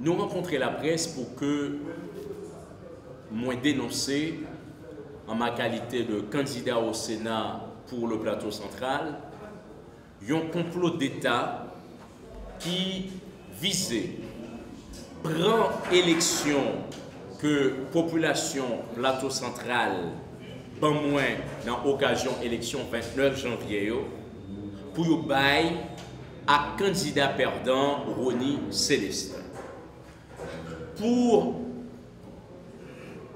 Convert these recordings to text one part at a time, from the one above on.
nous rencontrons la presse pour que moi dénoncer en ma qualité de candidat au Sénat pour le plateau central un complot d'État qui visait prendre élection que population plateau central ben moins dans l'occasion élection 29 janvier pour bail à candidat perdant Rony Célestin. Pour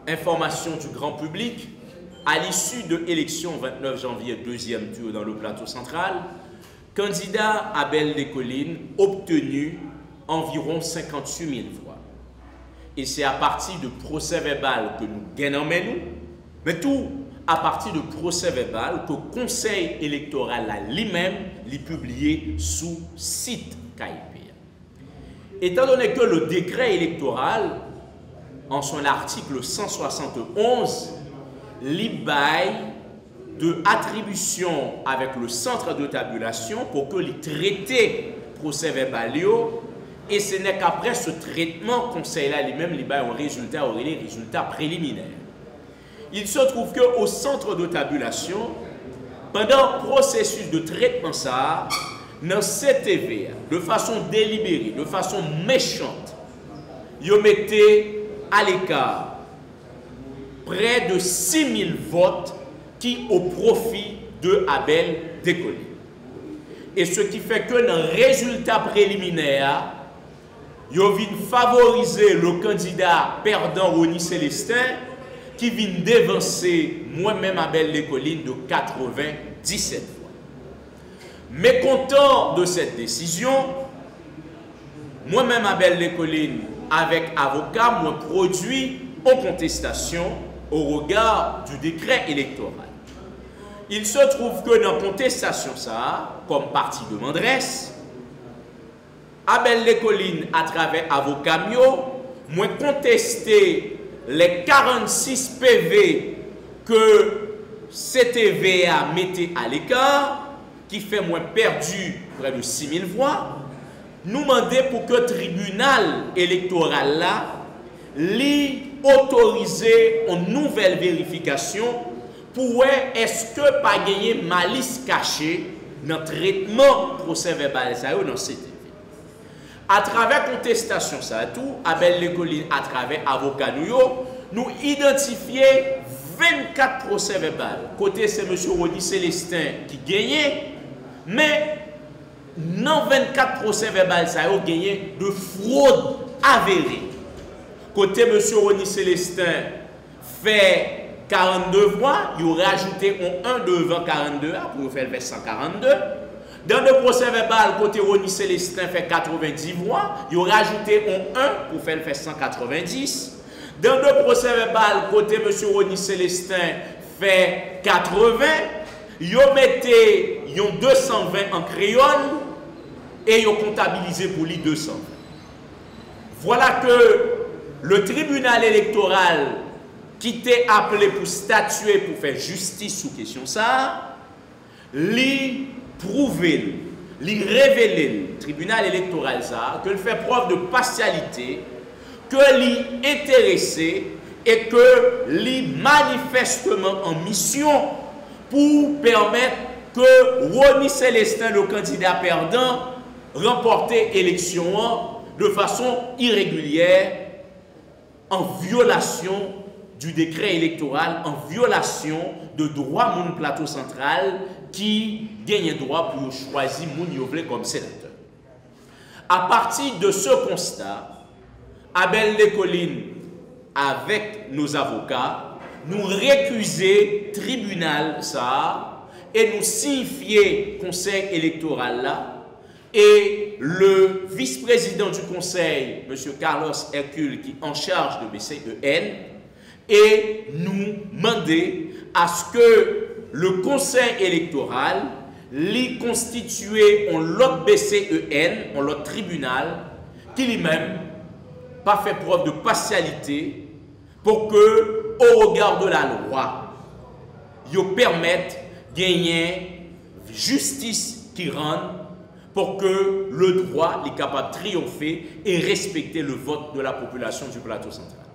information du grand public, à l'issue de l'élection 29 janvier, deuxième tour dans le plateau central, candidat Abel Descollines obtenu environ 58 000 voix. Et c'est à partir de procès verbal que nous gagnons, mais tout à partir de procès verbal que le Conseil électoral a lui-même publié sous site KIP. Étant donné que le décret électoral, en son article 171, bail de attribution avec le centre de tabulation pour que les traités procès verbal et ce n'est qu'après ce traitement conseil-là lui-même bail un résultat préliminaire. Il se trouve qu'au centre de tabulation, pendant le processus de traitement ça, dans CTV, de façon délibérée, de façon méchante, ils mettaient à l'écart près de 6 000 votes qui au profit de Abel Descollines. Et ce qui fait que dans le résultat préliminaire, ils viennent favoriser le candidat perdant Rony Célestin qui vient dévancer moi-même Abel Descollines de 97 voix. Mécontent de cette décision, moi-même Abel Descollines avec avocat, moi produit en contestation au regard du décret électoral. Il se trouve que dans la contestation, ça, comme partie de Mandresse, Abel Descollines, à travers avocat, moi contesté les 46 PV que CTVA mettait à l'écart, qui fait moins perdu près de 6 000 voix, nous demander pour que le tribunal électoral là autoriser une nouvelle vérification pour est-ce que pas gagner malice cachée dans le traitement procès verbal dans CTV. À travers contestation ça tout, Abel Descollines à travers avocat nous identifier 24 procès verbal. Côté c'est M. Rony Célestin qui gagnait, mais dans 24 procès verbal ça a gagné de fraude avérée. Côté M. Rony Célestin fait 42 voix, il aurait ajouté un 1 devant 42 pour faire le 142. Dans le procès verbal, côté Rony Célestin fait 90 voix, il aurait ajouté un 1 pour faire le 190. Dans le procès verbal, côté M. Rony Célestin fait 80, il mettait 220 en créole et il comptabilisé pour lui 200. Voilà que le tribunal électoral qui était appelé pour statuer, pour faire justice sous question ça, lui prouver, lui révéler, le tribunal électoral ça, que fait preuve de partialité, que lui intéressé et que lui manifestement en mission pour permettre que Rony Célestin, le candidat perdant, remporte l'élection de façon irrégulière, en violation du décret électoral, en violation de droit moun plateau central qui gagne droit pour choisir moun Yovelé comme sénateur. À partir de ce constat, Abel Descollines, avec nos avocats, nous récuser tribunal ça et nous signifier conseil électoral là. Et le vice-président du conseil, M. Carlos Hercule, qui est en charge de BCEN, et nous demander à ce que le conseil électoral l'y constitué en l'autre BCEN, en l'autre tribunal, qui lui-même pas fait preuve de partialité pour que, au regard de la loi, il permette de gagner justice qui rende pour que le droit est capable de triompher et respecter le vote de la population du plateau central.